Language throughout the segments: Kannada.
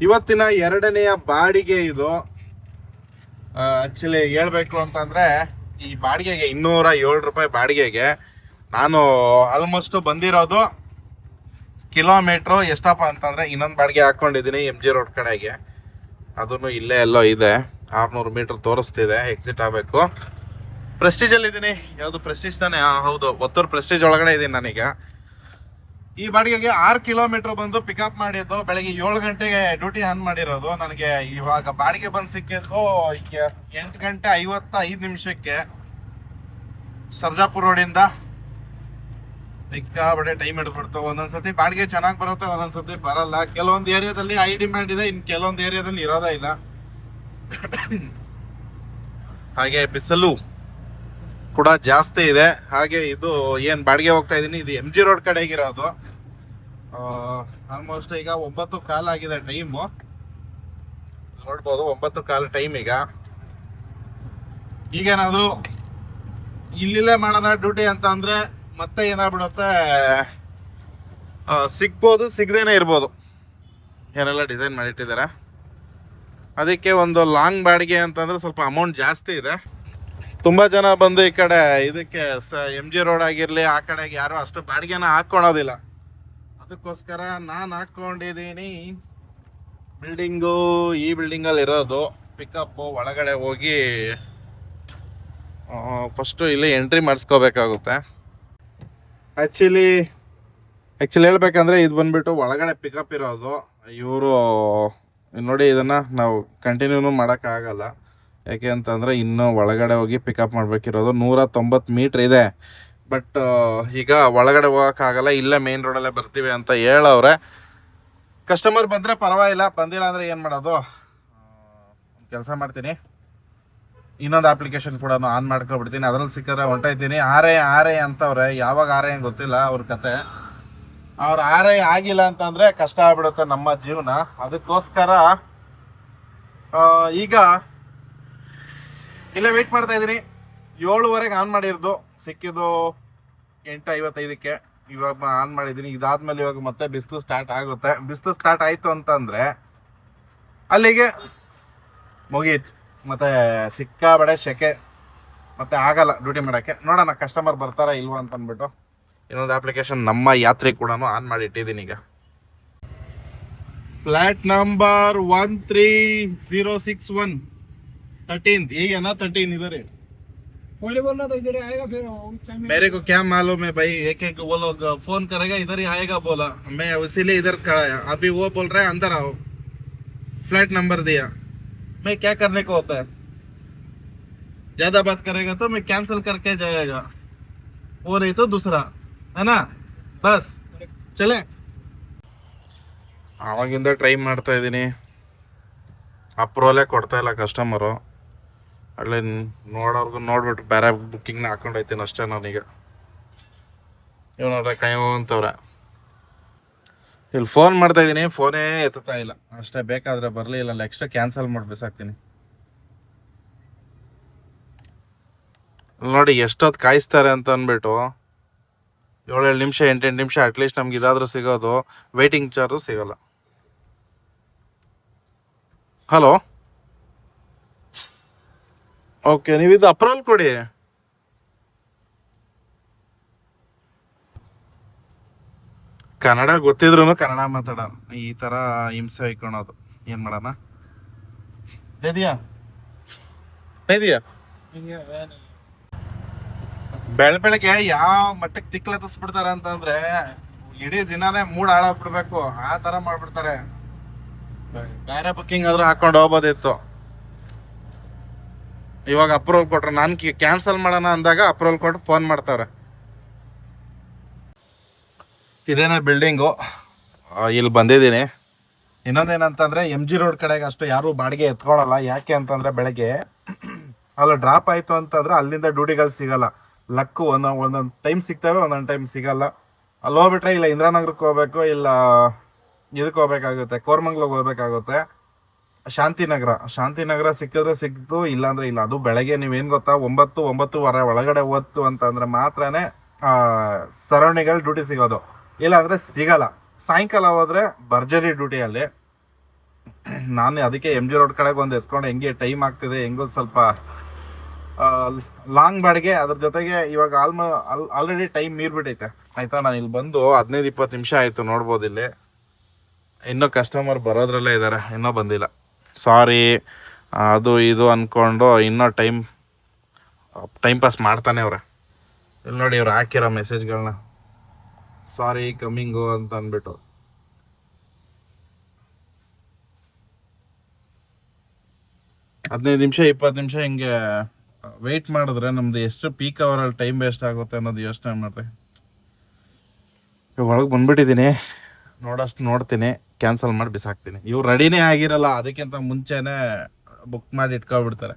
ಇವತ್ತಿನ ಎರಡನೆಯ ಬಾಡಿಗೆ ಇದು. ಆಕ್ಚುಲಿ ಹೇಳ್ಬೇಕು ಅಂತಂದ್ರೆ ಈ ಬಾಡಿಗೆಗೆ 207 ರೂಪಾಯಿ ಬಾಡಿಗೆಗೆ ನಾನು ಆಲ್ಮೋಸ್ಟ್ ಬಂದಿರೋದು ಕಿಲೋಮೀಟ್ರು ಎಷ್ಟಪ್ಪ ಅಂತಂದ್ರೆ ಇನ್ನೊಂದು ಬಾಡಿಗೆ ಹಾಕೊಂಡಿದ್ದೀನಿ MG ರೋಡ್ ಕಡೆಗೆ. ಅದನ್ನು ಇಲ್ಲೇ ಎಲ್ಲೋ ಇದೆ, 600 ಮೀಟರ್ ತೋರಿಸ್ತಿದೆ. ಎಕ್ಸಿಟ್ ಆಗಬೇಕು. ಪ್ರೆಸ್ಟೀಜಲ್ಲಿ ಇದ್ದೀನಿ. ಯಾವುದು ಪ್ರೆಸ್ಟೀಜ್ ತಾನೆ? ಹೌದು, ಒತ್ತೂರು ಪ್ರೆಸ್ಟೀಜ್ ಒಳಗಡೆ ಇದ್ದೀನಿ ನಾನೀಗ. ಈ ಬಾಡಿಗೆಗೆ 6 ಕಿಲೋಮೀಟರ್ ಬಂದು ಪಿಕಪ್ ಮಾಡಿದ್ದು. ಬೆಳಗ್ಗೆ 7 ಗಂಟೆಗೆ ಡ್ಯೂಟಿ ಆನ್ ಮಾಡಿರೋದು. ನನಗೆ ಇವಾಗ ಬಾಡಿಗೆ ಬಂದು ಸಿಕ್ಕಿದ್ದು 8 ಗಂಟೆ 55 ನಿಮಿಷಕ್ಕೆ. ಸರ್ಜಾಪುರ ರೋಡಿಂದ ಸಿಕ್ಕಾಬಟ್ಟೆ ಟೈಮ್ ಹಿಡಿದ್ಬಿಡ್ತು. ಒಂದೊಂದ್ಸತಿ ಬಾಡಿಗೆ ಚೆನ್ನಾಗಿ ಬರುತ್ತೆ, ಒಂದೊಂದ್ಸತಿ ಬರಲ್ಲ. ಕೆಲವೊಂದು ಏರಿಯಾದಲ್ಲಿ ಹೈ ಡಿಮ್ಯಾಂಡ್ ಇದೆ, ಇನ್ನು ಕೆಲವೊಂದು ಏರಿಯಾದಲ್ಲಿ ಇರೋದೇ ಇಲ್ಲ. ಹಾಗೆ ಬಿಸಿಲು ಕೂಡ ಜಾಸ್ತಿ ಇದೆ. ಹಾಗೆ ಇದು ಏನು ಬಾಡಿಗೆ ಹೋಗ್ತಾ ಇದ್ದೀನಿ, ಇದು MG ರೋಡ್ ಕಡೆಗಿರೋದು. ಆಲ್ಮೋಸ್ಟ್ ಈಗ 9:15 ಆಗಿದೆ ಟೈಮು. ನೋಡ್ಬೋದು 9:15 ಟೈಮ್. ಈಗೇನಾದರೂ ಇಲ್ಲಿಲ್ಲೇ ಮಾಡೋಣ ಡ್ಯೂಟಿ ಅಂತ ಅಂದರೆ ಮತ್ತೆ ಏನಾಗ್ಬಿಡುತ್ತೆ, ಸಿಗ್ಬೋದು, ಸಿಗದೇನೆ ಇರ್ಬೋದು. ಏನೆಲ್ಲ ಡಿಸೈನ್ ಮಾಡಿಟ್ಟಿದ್ದಾರೆ. ಅದಕ್ಕೆ ಒಂದು ಲಾಂಗ್ ಬಾಡಿಗೆ ಅಂತಂದರೆ ಸ್ವಲ್ಪ ಅಮೌಂಟ್ ಜಾಸ್ತಿ ಇದೆ. ತುಂಬ ಜನ ಬಂದು ಈ ಕಡೆ ಇದಕ್ಕೆ MG ರೋಡ್ ಆಗಿರಲಿ ಆ ಕಡೆಗೆ ಯಾರು ಅಷ್ಟು ಬಾಡಿಗೆನ ಹಾಕ್ಕೊಳೋದಿಲ್ಲ. ಅದಕ್ಕೋಸ್ಕರ ನಾನು ಹಾಕ್ಕೊಂಡಿದ್ದೀನಿ. ಬಿಲ್ಡಿಂಗು ಈ ಬಿಲ್ಡಿಂಗಲ್ಲಿ ಇರೋದು. ಪಿಕಪ್ಪು ಒಳಗಡೆ ಹೋಗಿ ಫಸ್ಟು ಇಲ್ಲಿ ಎಂಟ್ರಿ ಮಾಡಿಸ್ಕೋಬೇಕಾಗುತ್ತೆ. ಆ್ಯಕ್ಚುಲಿ ಹೇಳ್ಬೇಕಂದ್ರೆ ಇದು ಬಂದುಬಿಟ್ಟು ಒಳಗಡೆ ಪಿಕಪ್ ಇರೋದು. ಇವರು ನೋಡಿ, ಇದನ್ನು ನಾವು ಕಂಟಿನ್ಯೂನು ಮಾಡೋಕ್ಕಾಗಲ್ಲ. ಯಾಕೆ ಅಂತಂದರೆ ಇನ್ನೂ ಒಳಗಡೆ ಹೋಗಿ ಪಿಕಪ್ ಮಾಡಬೇಕಿರೋದು. 190 ಮೀಟ್ರ್ ಇದೆ. ಬಟ್ ಈಗ ಒಳಗಡೆ ಹೋಗೋಕ್ಕಾಗಲ್ಲ, ಇಲ್ಲೇ ಮೇನ್ ರೋಡಲ್ಲೇ ಬರ್ತೀವಿ ಅಂತ ಹೇಳವ್ರೆ. ಕಸ್ಟಮರ್ ಬಂದರೆ ಪರವಾಗಿಲ್ಲ, ಬಂದಿಲ್ಲ ಅಂದರೆ ಏನು ಮಾಡೋದು. ಕೆಲಸ ಮಾಡ್ತೀನಿ, ಇನ್ನೊಂದು ಅಪ್ಲಿಕೇಶನ್ ಕೂಡ ಆನ್ ಮಾಡ್ಕೊಬಿಡ್ತೀನಿ. ಅದ್ರಲ್ಲಿ ಸಿಕ್ಕಿದ್ರೆ ಹೊಂಟೈತೀನಿ. ಆರೇ ಅಂತವ್ರೆ, ಯಾವಾಗ ಆರೇ ಗೊತ್ತಿಲ್ಲ ಅವ್ರ ಕತೆ. ಅವ್ರು ಆರೇ ಆಗಿಲ್ಲ ಅಂತಂದರೆ ಕಷ್ಟ ಆಗ್ಬಿಡುತ್ತೆ ನಮ್ಮ ಜೀವನ. ಅದಕ್ಕೋಸ್ಕರ ಈಗ ಇಲ್ಲೇ ವೆಯ್ಟ್ ಮಾಡ್ತಾ ಇದ್ದೀನಿ. 7:15 ಆನ್ ಮಾಡಿರೋದು, ಸಿಕ್ಕಿದ್ದು 8:55ಕ್ಕೆ. ಇವಾಗ ಆನ್ ಮಾಡಿದ್ದೀನಿ. ಇದಾದ್ಮೇಲೆ ಇವಾಗ ಮತ್ತೆ ಬಿಸಿಲು ಸ್ಟಾರ್ಟ್ ಆಗುತ್ತೆ. ಬಿಸಿಲು ಸ್ಟಾರ್ಟ್ ಆಯಿತು ಅಂತಂದರೆ ಅಲ್ಲಿಗೆ ಮುಗೀತು. ಮತ್ತು ಸಿಕ್ಕಾಬಡೆ ಸೆಕೆ, ಮತ್ತು ಆಗಲ್ಲ ಡ್ಯೂಟಿ ಮಾಡೋಕ್ಕೆ. ನೋಡೋಣ ಕಸ್ಟಮರ್ ಬರ್ತಾರಾ ಇಲ್ವಾ ಅಂತ ಅಂದ್ಬಿಟ್ಟು ಇನ್ನೊಂದು ಅಪ್ಲಿಕೇಶನ್ ನಮ್ಮ ಯಾತ್ರೆ ಕೂಡ ಆನ್ ಮಾಡಿ ಇಟ್ಟಿದ್ದೀನಿ. ಈಗ ಫ್ಲ್ಯಾಟ್ ನಂಬರ್ 13061 13 ये है ना 13 इधर है। बोलना तो इधर ही आएगा फिर मेरे को क्या मालूम है भाई, एक वो लोग फोन करेगा इधर ही आएगा बोला, मैं इसीलिए इधर खड़ा है। अभी वो बोल रहा है अंदर आओ, फ्लैट नंबर दिया। मैं क्या करने को होता है, ज्यादा बात करेगा तो मैं कैंसिल करके जाएगा, वो नहीं तो दूसरा है ना। बस चले. ಆವಾಗಿಂದ ಟ್ರೈ ಮಾಡ್ತಾ ಇದ್ದೀನಿ, ಅಪ್ರೂವಲೇ ಕೊಡ್ತಾ ಇಲ್ಲ ಕಸ್ಟಮರು. ಅಲ್ಲೇ ನೋಡೋರ್ಗು ನೋಡ್ಬಿಟ್ಟು ಬೇರೆ ಬುಕ್ಕಿಂಗ್ನ ಹಾಕೊಂಡೈತೀನಿ ಅಷ್ಟೇ ನಾನೀಗ. ಇವ್ ನೋಡ್ರೆ ಕಾಯೋ ಅಂತವ್ರೆ. ಇಲ್ಲಿ ಫೋನ್ ಮಾಡ್ತಾ ಇದ್ದೀನಿ, ಫೋನೇ ಎತ್ತುತ್ತಾ ಇಲ್ಲ ಅಷ್ಟೇ. ಬೇಕಾದರೆ ಬರಲಿ, ಇಲ್ಲ ನೆಕ್ಸ್ಟ್ ಕ್ಯಾನ್ಸಲ್ ಮಾಡಿ ಬಿಸಾಕ್ತೀನಿ. ನೋಡಿ ಎಷ್ಟೊತ್ತು ಕಾಯಿಸ್ತಾರೆ ಅಂತ ಅಂದ್ಬಿಟ್ಟು. 7 ನಿಮಿಷ 8 ನಿಮಿಷ ಅಟ್ಲೀಸ್ಟ್ ನಮ್ಗೆ ಇದಾದರೂ ಸಿಗೋದು. ವೆಯ್ಟಿಂಗ್ ಚಾರ್ಜು ಸಿಗೋಲ್ಲ. ಹಲೋ, ಓಕೆ, ನೀವು ಇದು ಅಪ್ರೂವಲ್ ಕೊಡಿ. ಕನ್ನಡ ಗೊತ್ತಿದ್ರು ಕನ್ನಡ ಮಾತಾಡೋಣ, ಈ ಥರ ಹಿಂಸೆ ಇಟ್ಕೊಳೋದು. ಏನು ಮಾಡೋಣ. ಇದೆಯಾ ಬೆಳಗ್ಗೆ ಯಾವ ಮಟ್ಟಕ್ಕೆ ತಿಕ್ಲತ್ತಿಸ್ಬಿಡ್ತಾರೆ ಅಂತಂದ್ರೆ ಇಡೀ ದಿನಾನೇ ಮೂಡ್ ಹಾಳಾಗ್ಬಿಡ್ಬೇಕು, ಆ ಥರ ಮಾಡ್ಬಿಡ್ತಾರೆ. ಬೇರೆ ಬುಕ್ಕಿಂಗ್ ಆದ್ರೂ ಹಾಕೊಂಡು ಹೋಗ್ಬೋದಿತ್ತು. ಇವಾಗ ಅಪ್ರೂವಲ್ ಕೊಟ್ರೆ, ನಾನು ಕ್ಯಾನ್ಸಲ್ ಮಾಡೋಣ ಅಂದಾಗ ಅಪ್ರೂವಲ್ ಕೊಟ್ಟು ಫೋನ್ ಮಾಡ್ತಾರೆ. ಇದೇನೇ ಬಿಲ್ಡಿಂಗು, ಇಲ್ಲಿ ಬಂದಿದ್ದೀನಿ. ಇನ್ನೊಂದೇನಂತಂದರೆ MG ರೋಡ್ ಕಡೆಗೆ ಅಷ್ಟು ಯಾರೂ ಬಾಡಿಗೆ ಎತ್ಕೊಳ್ಳಲ್ಲ. ಯಾಕೆ ಅಂತಂದರೆ ಬೆಳಗ್ಗೆ ಅಲ್ಲ ಡ್ರಾಪ್ ಆಯಿತು ಅಂತಂದರೆ ಅಲ್ಲಿಂದ ಡ್ಯೂಟಿಗಳು ಸಿಗೋಲ್ಲ. ಲಕ್ಕು ಒಂದೊಂದು ಟೈಮ್ ಸಿಗ್ತವೆ, ಒಂದೊಂದು ಟೈಮ್ ಸಿಗೋಲ್ಲ. ಅಲ್ಲಿ ಹೋಗ್ಬಿಟ್ರೆ ಇಲ್ಲ ಇಂದಿರಾನಗರಕ್ಕೆ ಹೋಗ್ಬೇಕು, ಇಲ್ಲ ಇದಕ್ಕೆ ಹೋಗ್ಬೇಕಾಗುತ್ತೆ, ಕೋರಮಂಗ್ಲಿಗೆ ಹೋಗ್ಬೇಕಾಗುತ್ತೆ. ಶಾಂತಿನಗರ ಸಿಕ್ಕಿದ್ರೆ ಸಿಕ್ತು, ಇಲ್ಲಾಂದರೆ ಇಲ್ಲ. ಅದು ಬೆಳಗ್ಗೆ ನೀವೇನು ಗೊತ್ತಾ, 9-9:30 ಒಳಗಡೆ ಓದ್ತು ಅಂತಂದರೆ ಮಾತ್ರನೇ ಸರೌಂಡಿಂಗಲ್ಲಿ ಡ್ಯೂಟಿ ಸಿಗೋದು, ಇಲ್ಲಾಂದರೆ ಸಿಗಲ್ಲ. ಸಾಯಂಕಾಲ ಹೋದರೆ ಭರ್ಜರಿ ಡ್ಯೂಟಿಯಲ್ಲಿ. ನಾನು ಅದಕ್ಕೆ ಎಮ್ ಜಿ ರೋಡ್ ಕಡೆಗೆ ಒಂದು ಎತ್ಕೊಂಡು ಹೆಂಗೆ ಟೈಮ್ ಆಗ್ತಿದೆ ಹೆಂಗೋ ಸ್ವಲ್ಪ ಲಾಂಗ್ ಬಾಡಿಗೆ ಅದ್ರ ಜೊತೆಗೆ ಇವಾಗ ಆಲ್ರೆಡಿ ಟೈಮ್ ಮೀರ್ಬಿಟ್ಟೈತೆ ಆಯ್ತಾ. ನಾನು ಇಲ್ಲಿ ಬಂದು 15-20 ನಿಮಿಷ ಆಯಿತು, ನೋಡ್ಬೋದು ಇಲ್ಲಿ ಇನ್ನೂ ಕಸ್ಟಮರ್ ಬರೋದ್ರಲ್ಲೇ ಇದ್ದಾರೆ, ಇನ್ನೂ ಬಂದಿಲ್ಲ. ಸಾರಿ ಅದು ಇದು ಅಂದ್ಕೊಂಡು ಇನ್ನೂ ಟೈಮ್ ಪಾಸ್ ಮಾಡ್ತಾನೆ ಅವ್ರೆ. ಇಲ್ಲಿ ನೋಡಿ ಇವ್ರು ಹಾಕಿರೋ ಮೆಸೇಜ್ಗಳನ್ನ, ಸಾರಿ ಕಮ್ಮಿಂಗು ಅಂತ ಅಂದ್ಬಿಟ್ಟು. ಹದಿನೈದು ನಿಮಿಷ 20 ನಿಮಿಷ ಹಿಂಗೆ ವೆಯ್ಟ್ ಮಾಡಿದ್ರೆ ನಮ್ದು ಎಷ್ಟು ಪೀಕ್ ಅವರಲ್ಲಿ ಟೈಮ್ ವೇಸ್ಟ್ ಆಗುತ್ತೆ ಅನ್ನೋದು ಯೋಚನೆ ಮಾಡ್ರಿ. ಒಳಗೆ ಬಂದ್ಬಿಟ್ಟಿದ್ದೀನಿ, ನೋಡೋಷ್ಟು ನೋಡ್ತೀನಿ, ಕ್ಯಾನ್ಸಲ್ ಮಾಡಿ ಬಿಸಾಕ್ತೀನಿ. ಇವ್ರು ರೆಡಿನೇ ಆಗಿರಲ್ಲ, ಅದಕ್ಕಿಂತ ಮುಂಚೆನೇ ಬುಕ್ ಮಾಡಿ ಇಟ್ಕೊಬಿಡ್ತಾರೆ.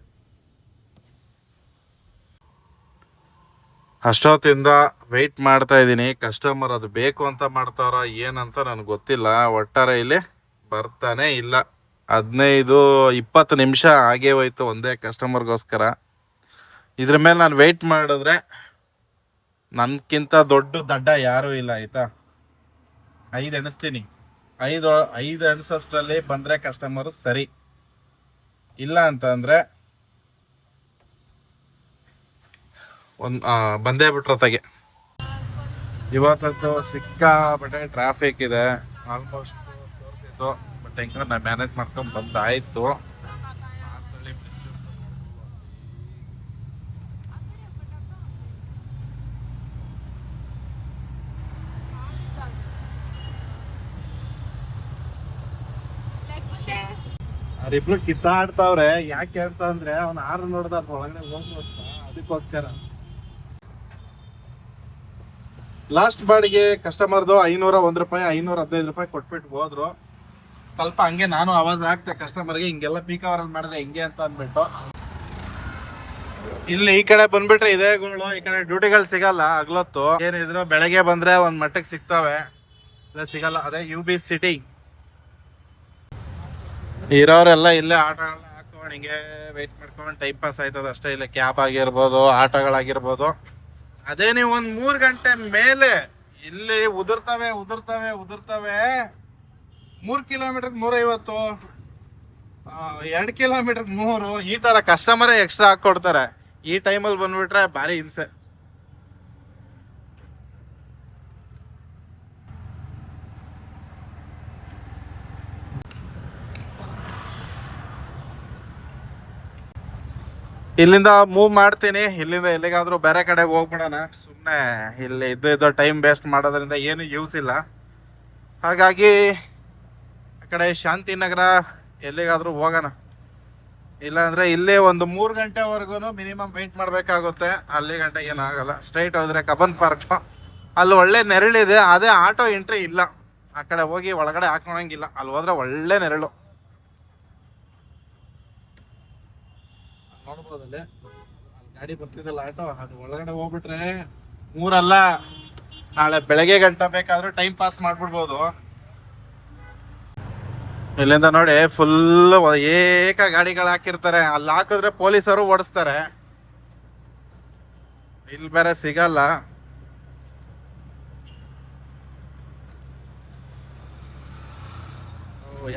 ಅಷ್ಟೊತ್ತಿಂದ ವೆಯ್ಟ್ ಮಾಡ್ತಾ ಇದ್ದೀನಿ. ಕಸ್ಟಮರ್ ಅದು ಬೇಕು ಅಂತ ಮಾಡ್ತಾರೋ ಏನಂತ ನನಗೆ ಗೊತ್ತಿಲ್ಲ. ಒಟ್ಟಾರೆ ಇಲ್ಲಿ ಬರ್ತಾನೆ ಇಲ್ಲ. 15-20 ನಿಮಿಷ ಆಗೇ ಹೋಯ್ತು ಒಂದೇ ಕಸ್ಟಮರ್ಗೋಸ್ಕರ. ಇದ್ರ ಮೇಲೆ ನಾನು ವೆಯ್ಟ್ ಮಾಡಿದ್ರೆ ನನ್ಗಿಂತ ದೊಡ್ಡ ದಡ್ಡ ಯಾರೂ ಇಲ್ಲ ಆಯಿತಾ. 5 ಎಣಿಸ್ತೀನಿ, 5 ಎಣಿಸೋಷ್ಟರಲ್ಲಿ ಬಂದರೆ ಕಸ್ಟಮರು ಸರಿ, ಇಲ್ಲ ಅಂತಂದರೆ ಬಂದೇ ಬಿಟ್ರೊತ್ತಾಗೆ. ಇವತ್ತಂತೂ ಸಿಕ್ಕಾಪಟ್ಟೆ ಟ್ರಾಫಿಕ್ ಇದೆ, ಆಲ್ಮೋಸ್ಟ್ ತೋರಿಸಿತ್ತು. ಬಟ್ ಹೆಂಗ ನಾನು ಮ್ಯಾನೇಜ್ ಮಾಡ್ಕೊಂಡು ಬಂದಾಯಿತು. ಅವ್ರಿಬ್ರು ಕಿತ್ತಾಡ್ತಾವ್ರೆ. ಯಾಕೆ ಅಂತ ಅಂದ್ರೆ ಅವ್ನ ಆರು ನೋಡ್ದ ಅದ್ ಒಳಗಡೆ ಹೋಗ್ಬಿಡ್ತ, ಅದಕ್ಕೋಸ್ಕರ. ಲಾಸ್ಟ್ ಬಾಡಿಗೆ ಕಸ್ಟಮರ್ದು 501 ರೂಪಾಯಿ 515 ರೂಪಾಯಿ ಕೊಟ್ಬಿಟ್ಟು ಹೋದ್ರು. ಸ್ವಲ್ಪ ಹಂಗೆ ನಾನು ಆವಾಜ್ ಆಗ್ತೆ ಕಸ್ಟಮರ್ಗೆ, ಹಿಂಗೆಲ್ಲ ಪೀಕ್ ಅವರಲ್ಲಿ ಮಾಡಿದ್ರೆ ಹೆಂಗೆ ಅಂತ ಅಂದ್ಬಿಟ್ಟು. ಇಲ್ಲಿ ಈ ಕಡೆ ಬಂದ್ಬಿಟ್ರೆ ಇದೇಗಳು, ಈ ಕಡೆ ಡ್ಯೂಟಿಗಳು ಸಿಗಲ್ಲ ಹಗ್ಲೊತ್ತು. ಏನಿದ್ರು ಬೆಳಗ್ಗೆ ಬಂದ್ರೆ ಒಂದ್ ಮಟ್ಟಕ್ಕೆ ಸಿಗ್ತವೆ, ಇಲ್ಲ ಸಿಗಲ್ಲ. ಅದೇ UB ಸಿಟಿ ಇರೋರೆಲ್ಲ ಇಲ್ಲೇ ಆಟೋಗಳನ್ನ ಹಾಕೊಂಡು ಹಿಂಗೆ ವೆಯ್ಟ್ ಮಾಡ್ಕೊಂಡು ಟೈಮ್ ಪಾಸ್ ಆಯ್ತದ ಅಷ್ಟೇ. ಇಲ್ಲ ಕ್ಯಾಬ್ ಆಗಿರ್ಬೋದು, ಆಟೋಗಳಾಗಿರ್ಬೋದು. ಅದೇ ನೀವು ಒಂದು 3 ಗಂಟೆ ಮೇಲೆ ಇಲ್ಲಿ ಉದುರ್ತವೆ 3 ಕಿಲೋಮೀಟರ್ಗೆ 150, 2 ಕಿಲೋಮೀಟರ್ಗೆ 100, ಈ ಥರ ಕಸ್ಟಮರೇ ಎಕ್ಸ್ಟ್ರಾ ಹಾಕ್ಕೊಡ್ತಾರೆ. ಈ ಟೈಮಲ್ಲಿ ಬಂದ್ಬಿಟ್ರೆ ಭಾರಿ ಹಿಂಸೆ. ಇಲ್ಲಿಂದ ಮೂವ್ ಮಾಡ್ತೀನಿ, ಇಲ್ಲಿಂದ ಎಲ್ಲಿಗಾದ್ರೂ ಬೇರೆ ಕಡೆಗೆ ಹೋಗ್ಬಿಡೋಣ. ಸುಮ್ಮನೆ ಇಲ್ಲಿ ಇದ್ದು ಟೈಮ್ ವೇಸ್ಟ್ ಮಾಡೋದ್ರಿಂದ ಏನು ಯೂಸ್ ಇಲ್ಲ. ಹಾಗಾಗಿ ಆ ಕಡೆ ಶಾಂತಿನಗರ ಎಲ್ಲಿಗಾದ್ರೂ ಹೋಗೋಣ. ಇಲ್ಲಾಂದರೆ ಇಲ್ಲೇ ಒಂದು 3 ಗಂಟೆವರೆಗೂ ಮಿನಿಮಮ್ ವೆಯ್ಟ್ ಮಾಡಬೇಕಾಗುತ್ತೆ. ಅಲ್ಲಿ ಗಂಟೆ ಏನಾಗಲ್ಲ. ಸ್ಟ್ರೈಟ್ ಹೋದರೆ ಕಬ್ಬನ್ ಪಾರ್ಕ್, ಅಲ್ಲಿ ಒಳ್ಳೆ ನೆರಳಿದೆ. ಅದೇ ಆಟೋ ಎಂಟ್ರಿ ಇಲ್ಲ, ಆ ಕಡೆ ಹೋಗಿ ಒಳಗಡೆ ಹಾಕೊಳಂಗಿಲ್ಲ. ಅಲ್ಲಿ ಹೋದ್ರೆ ಒಳ್ಳೆ ನೆರಳು ನೋಡ್ಬೋದಲ್ಲಿ. ಗಾಡಿ ಬರ್ತಿದ್ದಲ್ಲ ಆಟೋ, ಅದು ಒಳಗಡೆ ಹೋಗ್ಬಿಟ್ರೆ 3 ಅಲ್ಲ, ನಾಳೆ ಬೆಳಗ್ಗೆ ಗಂಟೆ ಬೇಕಾದ್ರೂ ಟೈಮ್ ಪಾಸ್ ಮಾಡ್ಬಿಡ್ಬೋದು. ಇಲ್ಲಿಂದ ನೋಡಿ ಫುಲ್ ಏಕ ಗಾಡಿಗಳು ಹಾಕಿರ್ತಾರೆ. ಅಲ್ಲಿ ಹಾಕಿದ್ರೆ ಪೊಲೀಸರು ಓಡಿಸ್ತಾರೆ, ಇಲ್ಲಿ ಬೇರೆ ಸಿಗಲ್ಲ.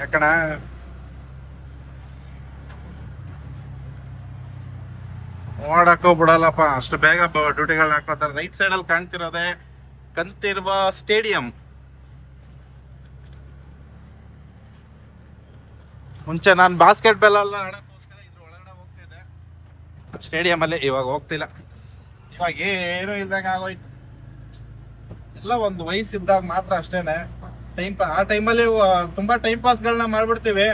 ಯಾಕಣ ಓಡಕ್ಕೂ ಬಿಡಲ್ಲಪ್ಪ, ಅಷ್ಟು ಬೇಗ ಡ್ಯೂಟಿಗಳನ್ನ ಹಾಕೋತಾರೆ. ರೈಟ್ ಸೈಡಲ್ಲಿ ಕಾಣ್ತಿರೋದೆ ಕಂತಿರುವ ಸ್ಟೇಡಿಯಂ. ಮುಂಚೆ ನಾನು ಬಾಸ್ಕೆಟ್ ಬಾಲ್ ಎಲ್ಲ ಆಡೋಕ್ಕೋಸ್ಕರ ಇದ್ರ ಒಳಗಡೆ ಹೋಗ್ತಿದ್ದೆ ಸ್ಟೇಡಿಯಮಲ್ಲಿ. ಇವಾಗ ಹೋಗ್ತಿಲ್ಲ, ಇವಾಗ ಏನೂ ಇಲ್ದಂಗೆ ಆಗೋಯ್ತು. ಎಲ್ಲ ಒಂದು ವಯಸ್ಸಿದ್ದಾಗ ಮಾತ್ರ ಅಷ್ಟೇನೆ ಆ ಟೈಮಲ್ಲಿ ತುಂಬ ಟೈಮ್ ಪಾಸ್ಗಳನ್ನ ಮಾಡ್ಬಿಡ್ತೀವಿ.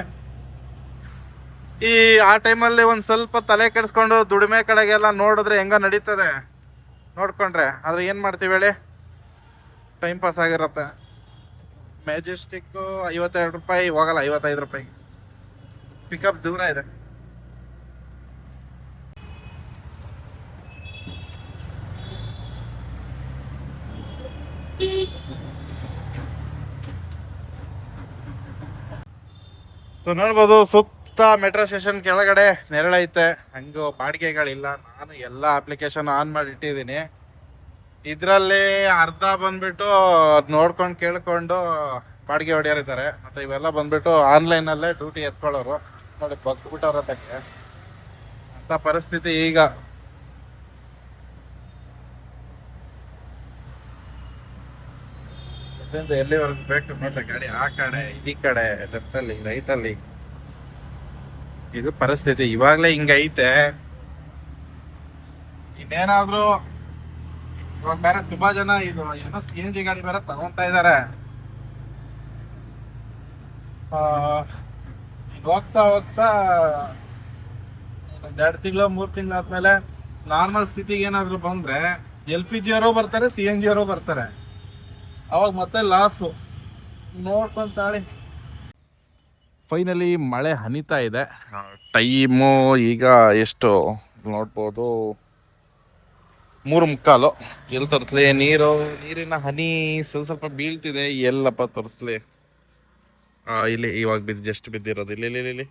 ಆ ಟೈಮಲ್ಲಿ ಒಂದು ಸ್ವಲ್ಪ ತಲೆ ಕೆಡಿಸ್ಕೊಂಡು ದುಡಿಮೆ ಕಡೆಗೆಲ್ಲ ನೋಡಿದ್ರೆ ಹೆಂಗ ನಡೀತದೆ ನೋಡ್ಕೊಂಡ್ರೆ. ಆದ್ರೆ ಏನು ಮಾಡ್ತೀವಿ ಹೇಳಿ, ಟೈಮ್ ಪಾಸ್ ಆಗಿರುತ್ತೆ. ಮೆಜೆಸ್ಟಿಕ್ಕು 52 ರೂಪಾಯಿ ಹೋಗಲ್ಲ, 55 ರೂಪಾಯಿ. ಪಿಕಪ್ ದೂರ ಇದೆ. ಸೊ ನೋಡ್ಬೋದು, ಸುತ್ತ ಮೆಟ್ರೋ ಸ್ಟೇಷನ್ ಕೆಳಗಡೆ ನೆರಳೈತೆ. ಹಂಗು ಬಾಡಿಗೆಗಳಿಲ್ಲ. ನಾನು ಎಲ್ಲ ಅಪ್ಲಿಕೇಶನ್ ಆನ್ ಮಾಡಿ ಇಟ್ಟಿದ್ದೀನಿ. ಇದರಲ್ಲಿ ಅರ್ಧ ಬಂದ್ಬಿಟ್ಟು ನೋಡ್ಕೊಂಡು ಕೇಳ್ಕೊಂಡು ಬಾಡಿಗೆ ಹೊಡೆಯರಿದ್ದಾರೆ. ಮತ್ತು ಇವೆಲ್ಲ ಬಂದ್ಬಿಟ್ಟು ಆನ್ಲೈನಲ್ಲೇ ಡ್ಯೂಟಿ ಎತ್ಕೊಳ್ಳೋರು. ನೋಡಿ ಬಗ್ಬಿಟ್ಟವ್ರ ತಕ್ಕೆ ಅಂಥ ಪರಿಸ್ಥಿತಿ ಈಗ. ಇದರಿಂದ ಎಲ್ಲಿವರೆಗೂ ಬೇಕು ನೋಡ್ರಿ ಗಾಡಿ, ಆ ಕಡೆ ಈ ಕಡೆ ಲೆಫ್ಟಲ್ಲಿ ರೈಟಲ್ಲಿ, ಇದು ಪರಿಸ್ಥಿತಿ. ಇವಾಗಲೇ ಹಿಂಗೈತೆ, ಇನ್ನೇನಾದ್ರೂ ಇವಾಗ ಬೇರೆ ತುಂಬಾ ಜನ ಇದು ಏನೋ CNG ಗಾಡಿ ಬೇರೆ ತಗೊಂತಾ ಇದಾರೆ. ಈಗ ಹೋಗ್ತಾ ಹೋಗ್ತಾ ಒಂದ್ 2 ತಿಂಗಳು 3 ತಿಂಗಳು ಆದ್ಮೇಲೆ ನಾರ್ಮಲ್ ಸ್ಥಿತಿಗೆ ಏನಾದ್ರು ಬಂದ್ರೆ LPG ಅವರೂ ಬರ್ತಾರೆ, CNG ಅವರೂ ಬರ್ತಾರೆ. ಅವಾಗ ಮತ್ತೆ ಲಾಸು. ನೋಡ್ಕೊಂತಾಳಿ. ಫೈನಲಿ ಮಳೆ ಹನಿತಾ ಇದೆ. ಟೈಮು ಈಗ ಎಷ್ಟು ನೋಡ್ಬೋದು, 3:45. ಎಲ್ಲಿ ತರಿಸ್ಲಿ ನೀರಿನ ಹನಿ ಸ್ವಲ್ಪ ಬೀಳ್ತಿದೆ. ಎಲ್ಲಪ್ಪ ತರಿಸ್ಲಿ? ಇಲ್ಲಿ ಇವಾಗ ಜಸ್ಟ್ ಬಿದ್ದಿರೋದು ಇಲ್ಲಿ.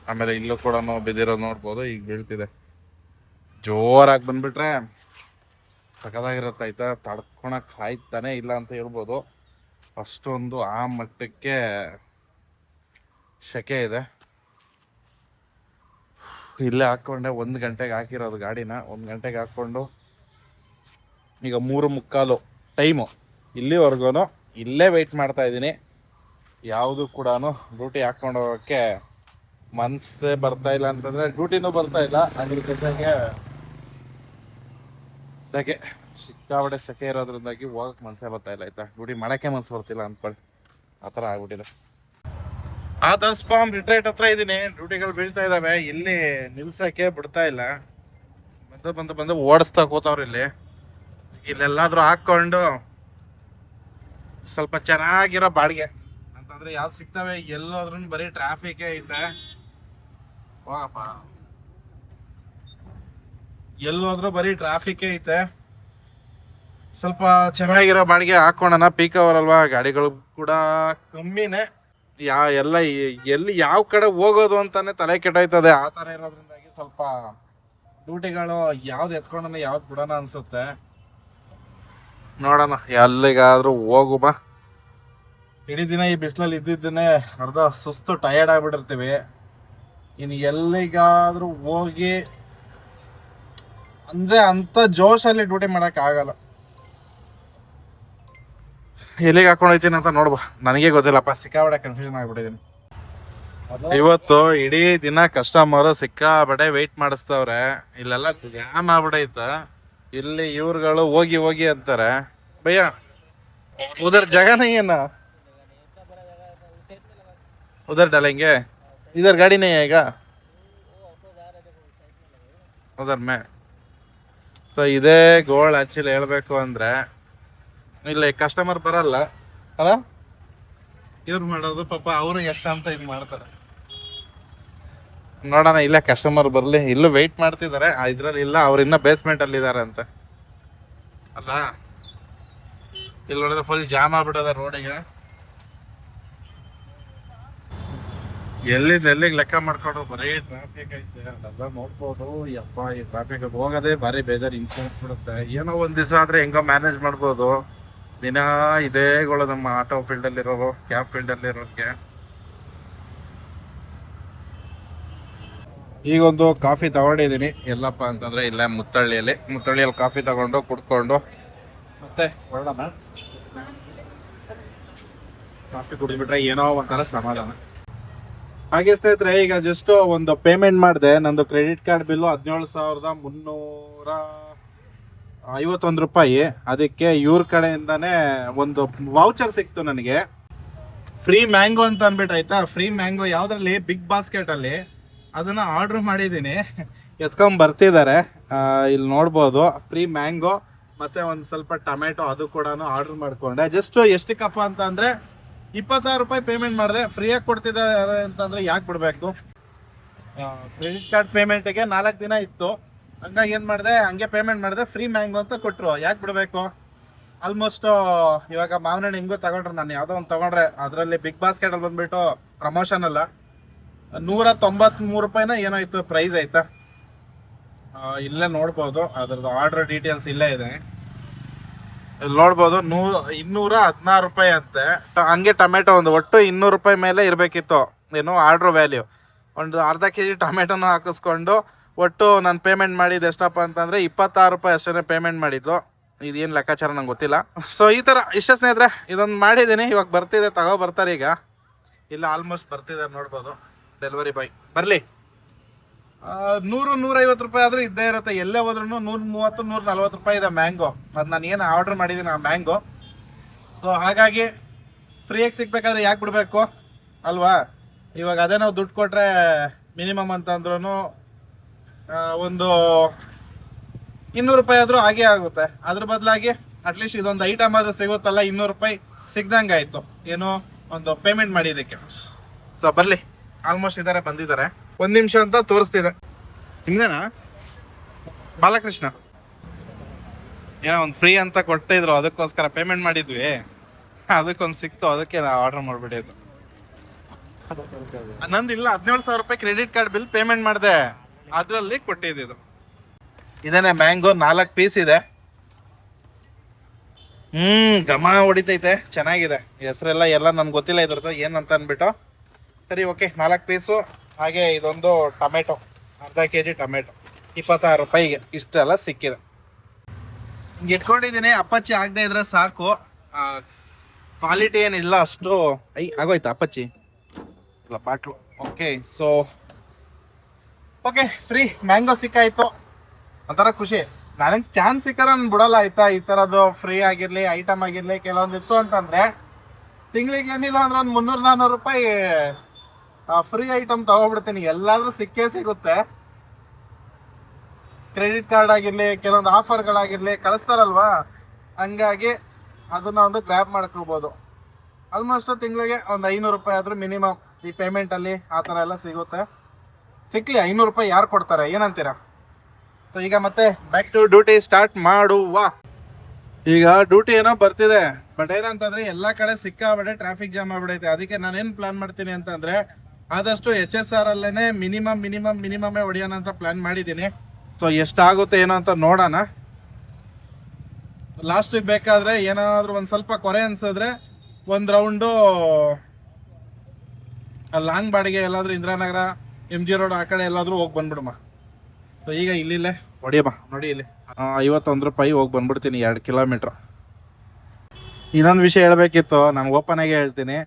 ಆಮೇಲೆ ಇಲ್ಲೂ ಕೂಡ ಬಿದ್ದಿರೋದು ನೋಡ್ಬೋದು, ಈಗ ಬೀಳ್ತಿದೆ. ಜೋರಾಗಿ ಬಂದ್ಬಿಟ್ರೆ ಸಖತ್ತಾಗಿರುತ್ತೆ ಆಯ್ತಾ. ತಡ್ಕೊಳಕ್ ಆಯ್ತಾನೆ ಇಲ್ಲ ಅಂತ ಹೇಳ್ಬೋದು. ಅಷ್ಟೊಂದು ಆ ಮಟ್ಟಕ್ಕೆ ಸೆಕೆ ಇದೆ. ಇಲ್ಲೇ ಹಾಕ್ಕೊಂಡೆ 1 ಗಂಟೆಗೆ ಹಾಕಿರೋದು ಗಾಡಿನ. 1 ಗಂಟೆಗೆ ಹಾಕ್ಕೊಂಡು ಈಗ 3:45 ಟೈಮು. ಇಲ್ಲಿವರೆಗೂ ಇಲ್ಲೇ ವೆಯ್ಟ್ ಮಾಡ್ತಾ ಇದ್ದೀನಿ. ಯಾವುದು ಕೂಡ ಡ್ಯೂಟಿ ಹಾಕ್ಕೊಂಡು ಹೋಗೋಕ್ಕೆ ಮನಸ್ಸೇ ಬರ್ತಾ ಇಲ್ಲ. ಅಂತಂದರೆ ಡ್ಯೂಟಿನೂ ಬರ್ತಾ ಇಲ್ಲ, ಅದ್ರ ಜೊತೆಗೆ ಸೆಕೆ, ಸಿಕ್ಕಾಬಡೆ ಸೆಕೆ ಇರೋದ್ರಿಂದಾಗಿ ಹೋಗಕ್ಕೆ ಮನಸ್ಸೇ ಬರ್ತಾ ಇಲ್ಲ ಆಯ್ತಾ. ಡ್ಯೂಟಿ ಮಾಡೋಕ್ಕೆ ಮನಸ್ಸು ಬರ್ತಿಲ್ಲ ಅಂದ್ಕೊಳ್ಳಿ, ಆ ಥರ ಆಗ್ಬಿಟ್ಟಿದೆ. ಆದರ್ಸ್ ಫಾರ್ಮ್ ರಿಟ್ರೈಟ್ ಹತ್ರ ಇದ್ದೀನಿ. ಡ್ಯೂಟಿಗಳು ಬೀಳ್ತಾ ಇದ್ದಾವೆ, ಇಲ್ಲಿ ನಿಲ್ಸಕ್ಕೆ ಬಿಡ್ತಾ ಇಲ್ಲ. ಬಂದು ಓಡಿಸ್ತಾ ಕೂತವ್ರು ಇಲ್ಲೆಲ್ಲಾದ್ರೂ ಹಾಕ್ಕೊಂಡು ಸ್ವಲ್ಪ ಚೆನ್ನಾಗಿರೋ ಬಾಡಿಗೆ ಅಂತಂದ್ರೆ ಯಾವ್ದು ಸಿಗ್ತವೆ. ಎಲ್ಲೋದ್ರೂ ಬರೀ ಟ್ರಾಫಿಕ್ ಐತೆ. ಹೋಗಪ್ಪ, ಎಲ್ಲೋದ್ರೂ ಬರೀ ಟ್ರಾಫಿಕ್ ಐತೆ. ಸ್ವಲ್ಪ ಚೆನ್ನಾಗಿರೋ ಬಾಡಿಗೆ ಹಾಕೋಣ. ಪೀಕ್ ಅವರ್ ಅಲ್ವಾ, ಗಾಡಿಗಳು ಕೂಡ ಕಮ್ಮಿನೇ. ಎಲ್ಲಿ ಯಾವ ಕಡೆ ಹೋಗೋದು ಅಂತಾನೆ ತಲೆ ಕೆಟ್ಟೋಯ್ತದೆ. ಆ ಥರ ಇರೋದ್ರಿಂದಾಗಿ ಸ್ವಲ್ಪ ಡ್ಯೂಟಿಗಳು ಯಾವ್ದು ಎತ್ಕೊಂಡ ಯಾವ್ದು ಬಿಡೋಣ ಅನ್ಸುತ್ತೆ. ನೋಡೋಣ ಎಲ್ಲಿಗಾದ್ರೂ ಹೋಗುಮ. ಇಡೀ ದಿನ ಈ ಬಿಸಿಲಲ್ಲಿ ಇದ್ದಿದ್ದನ್ನೇ ಅರ್ಧ ಸುಸ್ತು ಟಯರ್ಡ್ ಆಗ್ಬಿಟ್ಟಿರ್ತೀವಿ. ಇನ್ನು ಎಲ್ಲಿಗಾದ್ರೂ ಹೋಗಿ ಅಂದ್ರೆ ಅಂತ ಜೋಶಲ್ಲಿ ಡ್ಯೂಟಿ ಮಾಡಕ್ ಆಗಲ್ಲ. ಎಲ್ಲಿಗೆ ಹಾಕೊಂಡು ಹೋಗ್ತೀನಿ ಅಂತ ನೋಡ್ಬಾ, ನನಗೆ ಗೊತ್ತಿಲ್ಲಪ್ಪ. ಸಿಕ್ಕಾಬಡೆ ಕನ್ಫ್ಯೂಷನ್ ಆಗ್ಬಿಟ್ಟಿದ್ದೀನಿ. ಇವತ್ತು ಇಡೀ ದಿನ ಕಸ್ಟಮರು ಸಿಕ್ಕಾಬಡೆ ವೆಯ್ಟ್ ಮಾಡಿಸ್ತವ್ರೆ. ಇಲ್ಲೆಲ್ಲ ಜಾಮ್ ಆಗ್ಬಿಡೈತ. ಇಲ್ಲಿ ಇವ್ರುಗಳು ಹೋಗಿ ಅಂತಾರೆ. ಭಯ್ಯ ಉಧರ್ ಜಗह नहीं है ना, उधर डालेंगे, इधर गाड़ी नहीं आएगा उधर में. ಸೊ ಇದೇ ಗೋಳ್ ಆಕ್ಚುಲಿ ಹೇಳ್ಬೇಕು ಅಂದ್ರೆ, ಇಲ್ಲಿ ಕಸ್ಟಮರ್ ಬರಲ್ಲ ಅಲ್ಲ, ಇವ್ರು ಮಾಡೋದು ಪಾಪ ಅವರು ಎಷ್ಟಂತ ಇದು ಮಾಡ್ತಾರೆ. ನೋಡೋಣ, ಇಲ್ಲೇ ಕಸ್ಟಮರ್ ಬರಲಿ. ಇಲ್ಲೂ ವೆಯ್ಟ್ ಮಾಡ್ತಿದ್ದಾರೆ. ಇದ್ರಲ್ಲಿ ಇಲ್ಲ, ಅವ್ರು ಇನ್ನೂ ಬೇಸ್ಮೆಂಟ್ ಅಲ್ಲಿ ಇದ್ದಾರೆ ಅಂತ ಅಲ್ಲ. ಇಲ್ಲಿ ನೋಡಿದ್ರೆ ಫುಲ್ ಜಾಮ್ ಆಗ್ಬಿಟ್ಟದ ರೋಡಿಗೆ. ಎಲ್ಲಿಗೆ ಲೆಕ್ಕ ಮಾಡ್ಕೊಂಡು ಬರೀ ಟ್ರಾಫಿಕ್ ಐತೆ. ಅದೆಲ್ಲ ನೋಡ್ಬೋದು. ಯಪ್ಪ, ಈ ಟ್ರಾಫಿಕ್ ಹೋಗೋದೇ ಭಾರಿ ಬೇಜಾರು, ಇನ್ಸಿಡೆಂಟ್ ಬಿಡುತ್ತೆ. ಏನೋ ಒಂದ್ ದಿವಸ ಆದ್ರೆ ಹೆಂಗೋ ಮ್ಯಾನೇಜ್ ಮಾಡ್ಬೋದು. ದಿನ ಇದೇಗಳು ನಮ್ಮ ಆಟೋ ಫೀಲ್ಡಲ್ಲಿ ಇರೋರು, ಕ್ಯಾಬ್ ಫೀಲ್ಡಲ್ಲಿ ಇರೋರಿಗೆ. ಈಗೊಂದು ಕಾಫಿ ತಗೊಂಡಿದ್ದೀನಿ. ಎಲ್ಲಪ್ಪ ಅಂತಂದ್ರೆ ಇಲ್ಲೇ ಮುತ್ತಳ್ಳಿಯಲ್ಲಿ ಕಾಫಿ ತಗೊಂಡು ಕುಡ್ಕೊಂಡು ಮತ್ತೆ ಹೊರಡೋಣ. ಕಾಫಿ ಕುಡಿದ್ಬಿಟ್ರೆ ಏನೋ ಒಂಥರ ಸಮಾಧಾನ. ಹಾಗೆ ಸ್ನೇಹಿತರೆ, ಈಗ ಜಸ್ಟ್ ಒಂದು ಪೇಮೆಂಟ್ ಮಾಡಿದೆ. ನಂದು ಕ್ರೆಡಿಟ್ ಕಾರ್ಡ್ ಬಿಲ್ಲು 17,351 ರೂಪಾಯಿ. ಅದಕ್ಕೆ ಇವ್ರ ಕಡೆಯಿಂದಾನೇ ಒಂದು ವೌಚರ್ ಸಿಕ್ತು ನನಗೆ. ಫ್ರೀ ಮ್ಯಾಂಗೋ ಅಂತ ಅಂದ್ಬಿಟ್ಟು ಆಯ್ತಾ. ಫ್ರೀ ಮ್ಯಾಂಗೋ ಯಾವುದ್ರಲ್ಲಿ, ಬಿಗ್ ಬಾಸ್ಕೆಟ್ ಅಲ್ಲಿ. ಅದನ್ನ ಆರ್ಡರ್ ಮಾಡಿದ್ದೀನಿ, ಎತ್ಕೊಂಡ್ ಬರ್ತಿದ್ದಾರೆ. ಇಲ್ಲಿ ನೋಡ್ಬೋದು ಫ್ರೀ ಮ್ಯಾಂಗೋ ಮತ್ತೆ ಒಂದು ಸ್ವಲ್ಪ ಟೊಮೆಟೊ, ಅದು ಕೂಡ ಆರ್ಡರ್ ಮಾಡ್ಕೊಂಡೆ. ಜಸ್ಟ್ ಎಷ್ಟಕ್ಕಪ್ಪ ಅಂತ ಅಂದ್ರೆ 26 ರೂಪಾಯಿ ಪೇಮೆಂಟ್ ಮಾಡಿದೆ. ಫ್ರೀಯಾಗಿ ಕೊಡ್ತಿದ್ದಾರೆ ಅಂತಂದ್ರೆ ಯಾಕೆ ಬಿಡಬೇಕು. ಕ್ರೆಡಿಟ್ ಕಾರ್ಡ್ ಪೇಮೆಂಟಿಗೆ 4 ದಿನ ಇತ್ತು. ಹಂಗಾಗಿ ಏನು ಮಾಡಿದೆ, ಹಂಗೆ ಪೇಮೆಂಟ್ ಮಾಡಿದೆ. ಫ್ರೀ ಮ್ಯಾಂಗೋ ಅಂತ ಕೊಟ್ಟರು, ಯಾಕೆ ಬಿಡಬೇಕು. ಆಲ್ಮೋಸ್ಟ್ ಇವಾಗ ಮಾವಿನ ಹಣ್ಣು ಹಿಂಗೂ ತಗೊಂಡ್ರೆ, ನಾನು ಯಾವುದೋ ಒಂದು ತಗೊಂಡ್ರೆ ಅದರಲ್ಲಿ ಬಿಗ್ ಬಾಸ್ಕೆಟಲ್ಲಿ ಬಂದ್ಬಿಟ್ಟು ಪ್ರಮೋಷನ್ ಅಲ್ಲ 193 ರೂಪಾಯಿನ ಏನೋ ಇತ್ತು ಪ್ರೈಸ್ ಆಯ್ತಾ. ಇಲ್ಲೇ ನೋಡ್ಬೋದು, ಅದ್ರದ್ದು ಆರ್ಡರ್ ಡೀಟೇಲ್ಸ್ ಇಲ್ಲೇ ಇದೆ. ಇಲ್ಲಿ ನೋಡ್ಬೋದು 216 ರೂಪಾಯಿ ಅಂತೆ. ಹಂಗೆ ಟೊಮೆಟೊ ಒಂದು ಒಟ್ಟು 200 ರೂಪಾಯಿ ಮೇಲೆ ಇರಬೇಕಿತ್ತು ಏನು ಆರ್ಡ್ರ್ ವ್ಯಾಲ್ಯೂ. ಒಂದು ಅರ್ಧ kg ಟೊಮೆಟೊನೂ ಹಾಕಿಸ್ಕೊಂಡು ಒಟ್ಟು ನಾನು ಪೇಮೆಂಟ್ ಮಾಡಿದ್ದು ಎಷ್ಟಪ್ಪ ಅಂತಂದರೆ 26 ರೂಪಾಯಿ ಅಷ್ಟೇ ಪೇಮೆಂಟ್ ಮಾಡಿದ್ದು. ಇದೇನು ಲೆಕ್ಕಾಚಾರ ನಂಗೆ ಗೊತ್ತಿಲ್ಲ. ಸೊ ಈ ಥರ ಇಷ್ಟ ಸ್ನೇಹಿತರೆ, ಇದೊಂದು ಮಾಡಿದ್ದೀನಿ. ಇವಾಗ ಬರ್ತಿದೆ, ಬರ್ತಾರೆ ಈಗ. ಇಲ್ಲ ಆಲ್ಮೋಸ್ಟ್ ಬರ್ತಿದ್ದಾರೆ ನೋಡ್ಬೋದು ಡೆಲಿವರಿ ಬಾಯ್. ಬರಲಿ. 100-150 ರೂಪಾಯಿ ಆದರೂ ಇದ್ದೇ ಇರುತ್ತೆ. ಎಲ್ಲೇ ಹೋದ್ರೂ 130-140 ರೂಪಾಯಿ ಇದೆ ಮ್ಯಾಂಗೋ. ಅದು ನಾನು ಏನು ಆರ್ಡ್ರ್ ಮಾಡಿದ್ದೀನಿ ಆ ಮ್ಯಾಂಗೋ. ಸೊ ಹಾಗಾಗಿ ಫ್ರೀಯಾಗಿ ಸಿಗ್ಬೇಕಾದ್ರೆ ಯಾಕೆ ಬಿಡಬೇಕು ಅಲ್ವಾ? ಇವಾಗ ಅದೇ ನಾವು ದುಡ್ಡು ಕೊಟ್ಟರೆ ಮಿನಿಮಮ್ ಅಂತಂದ್ರೂ ಒಂದು 200 ರೂಪಾಯಿ ಆದರೂ ಹಾಗೇ ಆಗುತ್ತೆ. ಅದ್ರ ಬದಲಾಗಿ ಅಟ್ಲೀಸ್ಟ್ ಇದೊಂದು ಐಟಮ್ ಆದರೂ ಸಿಗುತ್ತಲ್ಲ, 200 ರೂಪಾಯಿ ಸಿಗ್ದಂಗೆ ಆಯಿತು ಏನೋ ಒಂದು ಪೇಮೆಂಟ್ ಮಾಡಿದ್ದಕ್ಕೆ. ಸೊ ಬರಲಿ, ಆಲ್ಮೋಸ್ಟ್ ಇದ್ದಾರೆ, ಬಂದಿದ್ದಾರೆ. 1 ನಿಮಿಷ ಅಂತ ತೋರಿಸ್ತಿದೆ. ಹಿಂಗೇನಾ ಬಾಲಕೃಷ್ಣ ಏನೋ ಒಂದು ಫ್ರೀ ಅಂತ ಕೊಟ್ಟಿದ್ರು, ಅದಕ್ಕೋಸ್ಕರ ಪೇಮೆಂಟ್ ಮಾಡಿದ್ವಿ. ಅದಕ್ಕೊಂದು ಸಿಕ್ತು, ಅದಕ್ಕೆ ನಾವು ಆರ್ಡರ್ ಮಾಡಿಬಿಟ್ಟಿದ್ದು. ನಂದಿಲ್ಲ 17,000 ರೂಪಾಯಿ ಕ್ರೆಡಿಟ್ ಕಾರ್ಡ್ ಬಿಲ್ ಪೇಮೆಂಟ್ ಮಾಡಿದೆ, ಅದರಲ್ಲಿ ಕೊಟ್ಟಿದ್ದು. ಇದೇನೆ ಮ್ಯಾಂಗೋ, 4 ಪೀಸ್ ಇದೆ. ಘಮ ಹೊಡಿತೈತೆ, ಚೆನ್ನಾಗಿದೆ. ಹೆಸರೆಲ್ಲ ನಮ್ಗೆ ಗೊತ್ತಿಲ್ಲ ಇದ್ರದ್ದು ಏನಂತ ಅಂದ್ಬಿಟ್ಟು. ಸರಿ, ಓಕೆ, 4 ಪೀಸು. ಹಾಗೆ ಇದೊಂದು ಟೊಮೆಟೊ, ಅರ್ಧ kg ಟೊಮೆಟೊ 26 ರೂಪಾಯಿಗೆ ಇಷ್ಟೆಲ್ಲ ಸಿಕ್ಕಿದೆ. ಹಿಂಗೆ ಇಟ್ಕೊಂಡಿದ್ದೀನಿ. ಅಪ್ಪಚ್ಚಿ ಆಗದೆ ಇದ್ರೆ ಸಾಕು. ಕ್ವಾಲಿಟಿ ಏನಿಲ್ಲ ಅಷ್ಟು. ಆಗೋಯ್ತಾ ಅಪ್ಪಚ್ಚಿ? ಇಲ್ಲ, bottle. Okay, so okay, free mango ಸಿಕ್ಕಾಯ್ತು, ಒಂಥರ ಖುಷಿ. ನನಗೆ ಚಾನ್ಸ್ ಸಿಕ್ಕಾರೆ ನಾನು ಬಿಡೋಲ್ಲ ಆಯ್ತಾ. ಈ ಥರದ್ದು ಫ್ರೀ ಆಗಿರಲಿ, ಐಟಮ್ ಆಗಿರಲಿ, ಕೆಲವೊಂದಿತ್ತು ಅಂತಂದರೆ ತಿಂಗಳಿಗೆ ಏನಿಲ್ಲ ಅಂದ್ರೆ ಒಂದು 300-400 ರೂಪಾಯಿ ಫ್ರೀ ಐಟಮ್ ತಗೊಬಿಡ್ತೀನಿ. ಎಲ್ಲಾದರೂ ಸಿಕ್ಕೇ ಸಿಗುತ್ತೆ. ಕ್ರೆಡಿಟ್ ಕಾರ್ಡ್ ಆಗಿರಲಿ, ಕೆಲವೊಂದು ಆಫರ್ಗಳಾಗಿರಲಿ ಕಳಿಸ್ತಾರಲ್ವಾ, ಹಂಗಾಗಿ ಅದನ್ನ ಒಂದು ಗ್ರ್ಯಾಬ್ ಮಾಡ್ಕೋಬೋದು. ಆಲ್ಮೋಸ್ಟ್ ತಿಂಗಳಿಗೆ ಒಂದು 500 ರೂಪಾಯಿ ಆದರೂ ಮಿನಿಮಮ್ ಈ ಪೇಮೆಂಟಲ್ಲಿ ಆ ಥರ ಎಲ್ಲ ಸಿಗುತ್ತೆ. ಸಿಕ್ಕಲಿ, 500 ರೂಪಾಯಿ ಯಾರು ಕೊಡ್ತಾರೆ, ಏನಂತೀರಾ? ಸೊ ಈಗ ಮತ್ತೆ ಬ್ಯಾಕ್ ಟು ಡ್ಯೂಟಿ ಸ್ಟಾರ್ಟ್ ಮಾಡುವ. ಈಗ ಡ್ಯೂಟಿ ಏನೋ ಬರ್ತಿದೆ, ಬಟ್ ಏನಂತಂದರೆ ಎಲ್ಲ ಕಡೆ ಸಿಕ್ಕಾಬಿಟ್ಟೆ ಟ್ರಾಫಿಕ್ ಜಾಮ್ ಆಗ್ಬಿಡೈತೆ. ಅದಕ್ಕೆ ನಾನೇನು ಪ್ಲ್ಯಾನ್ ಮಾಡ್ತೀನಿ ಅಂತಂದರೆ ಆದಷ್ಟು HSR ಅಲ್ಲೇ ಮಿನಿಮಮ್ಮೇ ಹೊಡಿಯೋಣ ಅಂತ ಪ್ಲ್ಯಾನ್ ಮಾಡಿದ್ದೀನಿ. ಸೊ ಎಷ್ಟಾಗುತ್ತೆ ಏನೋ ಅಂತ ನೋಡೋಣ. ಲಾಸ್ಟಿಗೆ ಬೇಕಾದರೆ ಏನಾದರೂ ಒಂದು ಸ್ವಲ್ಪ ಕೊರೆ ಅನ್ಸಿದ್ರೆ ಒಂದು ರೌಂಡು ಲಾಂಗ್ ಬಾಡಿಗೆ ಎಲ್ಲಾದರೂ ಇಂದಿರಾನಗರ, MG ರೋಡ್ ಆ ಕಡೆ ಎಲ್ಲಾದರೂ ಹೋಗಿ ಬಂದ್ಬಿಡಮ್ಮ. ಸೊ ಈಗ ಇಲ್ಲಿಲ್ಲೇ ಹೊಡಿಯಮ್ಮ, ನೋಡಿ ಇಲ್ಲಿ 51 ರೂಪಾಯಿ ಹೋಗಿ ಬಂದ್ಬಿಡ್ತೀನಿ 2 ಕಿಲೋಮೀಟ್ರ್. ಇನ್ನೊಂದು ವಿಷಯ ಹೇಳಬೇಕಿತ್ತು, ನಾನು ಓಪನ್ ಆಗಿ ಹೇಳ್ತೀನಿ.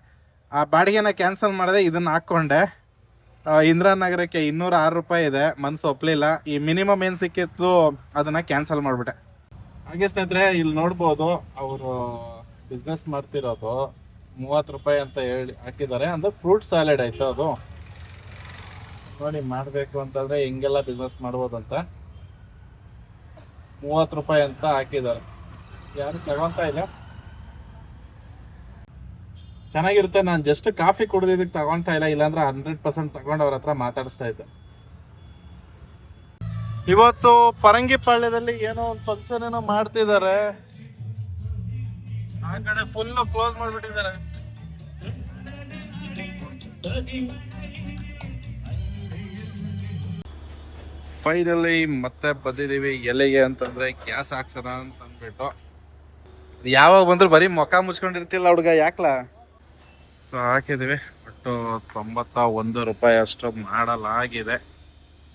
ಆ ಬಾಡಿಗೆನ ಕ್ಯಾನ್ಸಲ್ ಮಾಡಿದೆ, ಇದನ್ನು ಹಾಕ್ಕೊಂಡೆ. ಇಂದಿರಾನಗರಕ್ಕೆ 206 ರೂಪಾಯಿ ಇದೆ, ಮನಸ್ಸು ಒಪ್ಪಲಿಲ್ಲ. ಈ ಮಿನಿಮಮ್ ಏನು ಸಿಕ್ಕಿತ್ತು ಅದನ್ನು ಕ್ಯಾನ್ಸಲ್ ಮಾಡಿಬಿಟ್ಟೆ. ಹಾಗೆ ಸ್ನೇಹಿತರೆ, ಇಲ್ಲಿ ನೋಡ್ಬೋದು ಅವರು ಬಿಸ್ನೆಸ್ ಮಾಡ್ತಿರೋದು 30 ರೂಪಾಯಿ ಅಂತ ಹೇಳಿ ಹಾಕಿದ್ದಾರೆ. ಅಂದರೆ ಫ್ರೂಟ್ ಸ್ಯಾಲೆಡ್ ಆಯಿತು ಅದು. ನೋಡಿ, ಮಾಡಬೇಕು ಅಂತಂದರೆ ಹಿಂಗೆಲ್ಲ ಬಿಸ್ನೆಸ್ ಮಾಡ್ಬೋದಂತ 30 ರೂಪಾಯಿ ಅಂತ ಹಾಕಿದ್ದಾರೆ. ಯಾರು ತಗೊತಾ ಇಲ್ಲ. ಚೆನ್ನಾಗಿರುತ್ತೆ. ನಾನು ಜಸ್ಟ್ ಕಾಫಿ ಕುಡಿದಿದ್ದಕ್ಕೆ ತಗೊಳ್ತಾ ಇಲ್ಲ, ಇಲ್ಲಾಂದ್ರೆ 100% ತಗೊಂಡು ಅವ್ರ ಹತ್ರ ಮಾತಾಡಿಸ್ತಾ ಇದ್ದೆ. ಇವತ್ತು ಪರಂಗಿಪಾಳ್ಯದಲ್ಲಿ ಏನೋ ಒಂದು ಫಂಕ್ಷನ್ ಏನೋ ಮಾಡ್ತಿದ್ದಾರೆ. ಆ ಕಡೆ ಫುಲ್ ಕ್ಲೋಸ್ ಮಾಡಿಬಿಟ್ಟಿದ್ದಾರೆ. ಫೈನಲಿ ಮತ್ತೆ ಬಂದಿದ್ದೀವಿ ಎಲೆಗೆ ಅಂತಂದ್ರೆ ಗ್ಯಾಸ್ ಹಾಕ್ಸೋಣ ಅಂತ ಅಂದ್ಬಿಟ್ಟು. ಯಾವಾಗ ಬಂದ್ರು ಬರೀ ಮುಖ ಮುಚ್ಕೊಂಡಿರ್ತಿಲ್ಲ ಹುಡುಗ, ಯಾಕ್ಲ? ಸೊ ಹಾಕಿದ್ದೀವಿ. ಒಟ್ಟು 91 ರೂಪಾಯಿ ಅಷ್ಟು ಮಾಡಲಾಗಿದೆ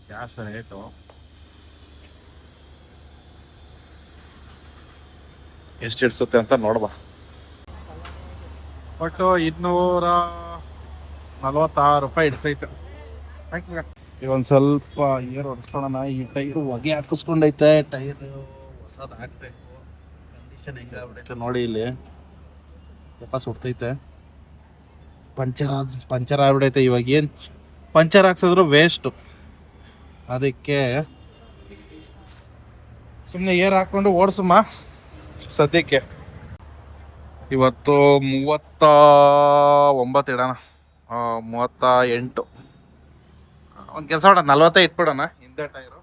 ಗ್ಯಾಸ್ ರೇಟು. ಎಷ್ಟು ಇಡ್ಸುತ್ತೆ ಅಂತ ನೋಡ್ಬಾ. ಒಟ್ಟು 246 ರೂಪಾಯಿ ಇಡ್ಸೈತೆ. ಈಗ ಒಂದು ಸ್ವಲ್ಪ ಏರ್ ಹೊಡ್ಸ್ಕೊಳ್ಳೋಣ. ಈ ಟೈರು ಹೊಗೆ ಹಾಕಿಸ್ಕೊಂಡೈತೆ. ಟೈರ್ ಹೊಸದು ಹಾಕ್ಬೇಕು. ಕಂಡೀಷನ್ ಹೆಂಗಾಗ್ಬಿಡೈತೆ ನೋಡಿ, ಇಲ್ಲಿ ಯಪ್ಪ ಸುಡ್ತೈತೆ. ಪಂಚರ್ ಆಗ್ಬಿಡೈತೆ. ಇವಾಗ ಏನು ಪಂಚರ್ ಹಾಕ್ಸಿದ್ರು ವೇಸ್ಟು. ಅದಕ್ಕೆ ಸುಮ್ಮನೆ ಏರ್ ಹಾಕ್ಕೊಂಡು ಓಡಿಸಮ್ಮ ಸದ್ಯಕ್ಕೆ. ಇವತ್ತು 39 ಇಡೋಣ, 38. ಒಂದು ಕೆಲಸ ಮಾಡೋಣ, 40 ಇಟ್ಬಿಡೋಣ ಹಿಂದೆ ಟೈರು.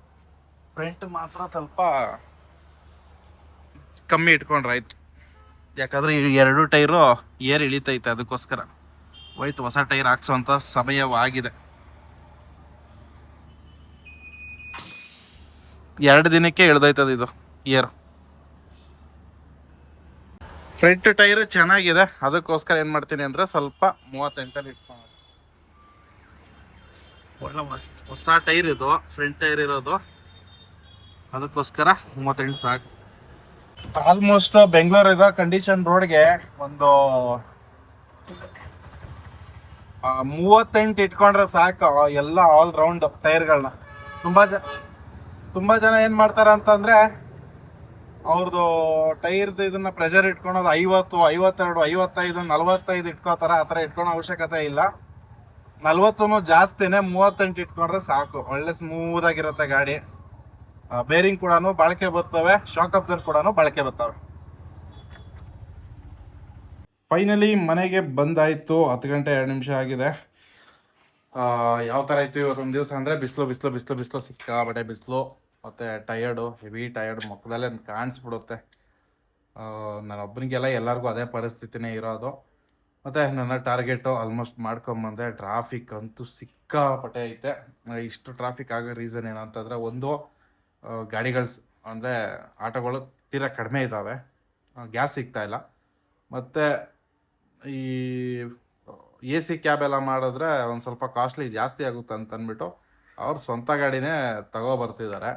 ಫ್ರಂಟ್ ಮಾತ್ರ ಸ್ವಲ್ಪ ಕಮ್ಮಿ ಇಟ್ಕೊಂಡ್ರೆ ಆಯ್ತು. ಯಾಕಂದರೆ ಈ 2 ಟೈರು ಏರ್ ಇಳಿತೈತೆ, ಅದಕ್ಕೋಸ್ಕರ ಹೋಯ್ತು. ಹೊಸ ಟೈರ್ ಹಾಕ್ಸೋಂಥ ಸಮಯವಾಗಿದೆ. 2 ದಿನಕ್ಕೆ ಇಳ್ದೈತದ ಇದು ಏರು. ಫ್ರಂಟ್ ಟೈರ್ ಚೆನ್ನಾಗಿದೆ, ಅದಕ್ಕೋಸ್ಕರ ಏನು ಮಾಡ್ತೀನಿ ಅಂದರೆ ಸ್ವಲ್ಪ 38 ಇಟ್ಕೊಂಡು ಒಳ್ಳೆ ಹೊಸ ಟೈರ್ ಇದು, ಫ್ರಂಟ್ ಟೈರ್ ಇರೋದು, ಅದಕ್ಕೋಸ್ಕರ 38 ಸಾಕು. ಆಲ್ಮೋಸ್ಟ್ ಬೆಂಗಳೂರಿರೋ ಕಂಡೀಷನ್ ರೋಡ್ಗೆ ಒಂದು 38 ಇಟ್ಕೊಂಡ್ರೆ ಸಾಕು ಎಲ್ಲ ಆಲ್ ರೌಂಡ್ ಟೈರ್ಗಳನ್ನ. ತುಂಬ ಜನ ಏನು ಮಾಡ್ತಾರೆ ಅಂತಂದರೆ ಅವ್ರದ್ದು ಟೈರ್ದು ಇದನ್ನ ಪ್ರೆಷರ್ ಇಟ್ಕೊಳೋದು 50, 52, 55, 45 ಇಟ್ಕೋತಾರೆ. ಆ ಥರ ಇಟ್ಕೊಳೋ ಅವಶ್ಯಕತೆ ಇಲ್ಲ. 40 ಜಾಸ್ತಿನೇ, 38 ಇಟ್ಕೊಂಡ್ರೆ ಸಾಕು. ಒಳ್ಳೆ ಸ್ಮೂತ್ ಆಗಿರುತ್ತೆ ಗಾಡಿ. ಬೇರಿಂಗ್ ಕೂಡ ಬಾಳಿಕೆ ಬರ್ತವೆ, ಶಾಕ್ ಅಬ್ಸರ್ವ್ ಕೂಡ ಬಾಳಿಕೆ ಬರ್ತವೆ. ಫೈನಲಿ ಮನೆಗೆ ಬಂದಾಯಿತು. 10 ಗಂಟೆ 2 ನಿಮಿಷ ಆಗಿದೆ. ಯಾವ ಥರ ಇತ್ತು ಇವತ್ತೊಂದು ದಿವಸ ಅಂದರೆ ಬಿಸಿಲು ಸಿಕ್ಕಾಬಟ್ಟೆ ಬಿಸಿಲು, ಮತ್ತು ಟಯರ್ಡು, ಹೆವಿ ಟಯರ್ಡ್, ಮುಖದಲ್ಲೇ ಕಾಣಿಸ್ಬಿಡುತ್ತೆ. ನಾನೊಬ್ಬನಿಗೆಲ್ಲ ಎಲ್ಲರಿಗೂ ಅದೇ ಪರಿಸ್ಥಿತಿನೇ ಇರೋದು. ಮತ್ತು ನನ್ನ ಟಾರ್ಗೆಟು ಆಲ್ಮೋಸ್ಟ್ ಮಾಡ್ಕೊಂಬಂದೆ. ಟ್ರಾಫಿಕ್ ಅಂತೂ ಸಿಕ್ಕಾಪಟ್ಟೆ ಐತೆ. ಇಷ್ಟು ಟ್ರಾಫಿಕ್ ಆಗೋ ರೀಸನ್ ಏನಂತಂದರೆ, ಒಂದು ಗಾಡಿಗಳು ಅಂದರೆ ಆಟೋಗಳು ತೀರಾ ಕಡಿಮೆ ಇದ್ದಾವೆ, ಗ್ಯಾಸ್ ಸಿಗ್ತಾಯಿಲ್ಲ. ಮತ್ತು ಈ AC ಕ್ಯಾಬ್ ಎಲ್ಲ ಮಾಡಿದ್ರೆ ಒಂದು ಸ್ವಲ್ಪ ಕಾಸ್ಟ್ಲಿ ಜಾಸ್ತಿ ಆಗುತ್ತೆ ಅಂತಂದ್ಬಿಟ್ಟು ಅವ್ರು ಸ್ವಂತ ಗಾಡಿನೇ ತಗೋಬರ್ತಿದ್ದಾರೆ.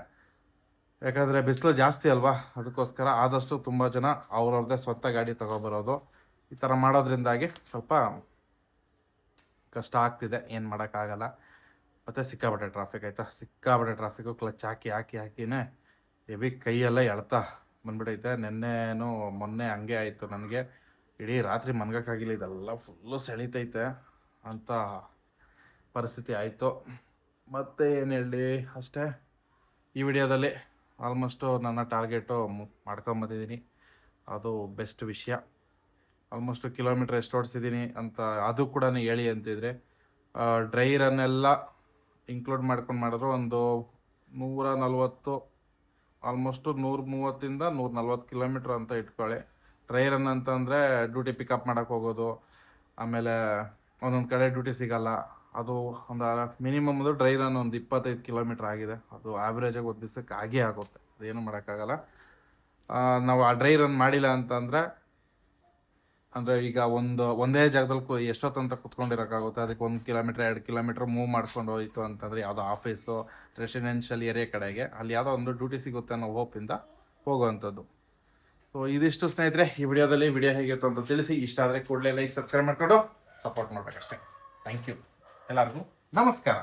ಯಾಕಂದರೆ ಬಿಸಿಲು ಜಾಸ್ತಿ ಅಲ್ವಾ, ಅದಕ್ಕೋಸ್ಕರ ಆದಷ್ಟು ತುಂಬ ಜನ ಅವ್ರವ್ರದ್ದೇ ಸ್ವಂತ ಗಾಡಿ ತಗೊಬರೋದು. ಈ ಥರ ಮಾಡೋದ್ರಿಂದಾಗಿ ಸ್ವಲ್ಪ ಕಷ್ಟ ಆಗ್ತಿದೆ, ಏನು ಮಾಡೋಕ್ಕಾಗಲ್ಲ. ಮತ್ತು ಸಿಕ್ಕಾಬಟ್ಟೆ ಟ್ರಾಫಿಕ್ ಆಯಿತಾ, ಸಿಕ್ಕಾಬಟ್ಟೆ ಟ್ರಾಫಿಕ್ಕು. ಕ್ಲಚ್ ಹಾಕಿನೇ ಹೆವಿ ಕೈಯೆಲ್ಲ ಎಳ್ತಾ ಬಂದ್ಬಿಟ್ಟೈತೆ. ಮೊನ್ನೆ ಹಂಗೆ ಆಯಿತು ನನಗೆ. ಇಡೀ ರಾತ್ರಿ ಮನ್ಗೋಕ್ಕಾಗಿಲ್ಲ, ಇದೆಲ್ಲ ಫುಲ್ಲು ಸೆಳೀತೈತೆ ಅಂತ ಪರಿಸ್ಥಿತಿ ಆಯಿತು. ಮತ್ತು ಏನು ಹೇಳಿ, ಅಷ್ಟೇ. ಈ ವಿಡಿಯೋದಲ್ಲಿ ಆಲ್ಮೋಸ್ಟು ನನ್ನ ಟಾರ್ಗೆಟು ಮಾಡ್ಕೊಂಬಂದಿದ್ದೀನಿ, ಅದು ಬೆಸ್ಟ್ ವಿಷಯ. ಆಲ್ಮೋಸ್ಟ್ ಕಿಲೋಮೀಟ್ರ್ ಎಷ್ಟು ಓಡಿಸಿದ್ದೀನಿ ಅಂತ ಅದು ಕೂಡ ಹೇಳಿ ಅಂತಿದ್ರೆ, ಡ್ರೈ ರನ್ನೆಲ್ಲ ಇನ್ಕ್ಲೂಡ್ ಮಾಡ್ಕೊಂಡು ಮಾಡಿದ್ರು ಒಂದು 140, ಆಲ್ಮೋಸ್ಟು 130ಇಂದ 140 ಕಿಲೋಮೀಟ್ರ್ ಅಂತ ಇಟ್ಕೊಳ್ಳಿ. ಡ್ರೈ ರನ್ ಅಂತಂದರೆ ಡ್ಯೂಟಿ ಪಿಕಪ್ ಮಾಡೋಕ್ಕೆ ಹೋಗೋದು, ಆಮೇಲೆ ಒಂದೊಂದು ಕಡೆ ಡ್ಯೂಟಿ ಸಿಗೋಲ್ಲ. ಅದು ಒಂದು ಮಿನಿಮಮ್ ಡ್ರೈ ರನ್ ಒಂದು 25 ಕಿಲೋಮೀಟ್ರ್ ಆಗಿದೆ. ಅದು ಆ್ಯಾವ್ರೇಜಾಗಿ ಒಂದು ದಿವಸಕ್ಕೆ ಆಗುತ್ತೆ, ಅದೇನು ಮಾಡೋಕ್ಕಾಗಲ್ಲ. ನಾವು ಆ ಡ್ರೈ ರನ್ ಮಾಡಿಲ್ಲ ಅಂತಂದರೆ, ಅಂದರೆ ಈಗ ಒಂದೇ ಜಾಗದಲ್ಲಿ ಎಷ್ಟೊತ್ತಂತ ಕುತ್ಕೊಂಡಿರೋಕ್ಕಾಗುತ್ತೆ. ಅದಕ್ಕೆ 1 ಕಿಲೋಮೀಟ್ರ್ 2 ಕಿಲೋಮೀಟ್ರ್ ಮೂವ್ ಮಾಡ್ಕೊಂಡು ಹೋಯಿತು ಅಂತಂದರೆ ಯಾವುದೋ ಆಫೀಸು, ರೆಸಿಡೆನ್ಷಿಯಲ್ ಏರಿಯಾ ಕಡೆಗೆ, ಅಲ್ಲಿ ಯಾವುದೋ ಒಂದು ಡ್ಯೂಟಿ ಸಿಗುತ್ತೆ ಅನ್ನೋ ಹೋಪಿಂದ ಹೋಗುವಂಥದ್ದು. ಸೊ ಇದಿಷ್ಟು ಸ್ನೇಹಿತರೆ ಈ ವಿಡಿಯೋ ಹೇಗಿತ್ತು ಅಂತ ತಿಳಿಸಿ. ಇಷ್ಟ ಆದರೆ ಕೂಡಲೇ ಲೈಕ್, ಸಬ್ಸ್ಕ್ರೈಬ್ ಮಾಡ್ಕೊಂಡು ಸಪೋರ್ಟ್ ಮಾಡಬೇಕಷ್ಟೇ. ಥ್ಯಾಂಕ್ ಯು, ಎಲ್ಲರಿಗೂ ನಮಸ್ಕಾರ.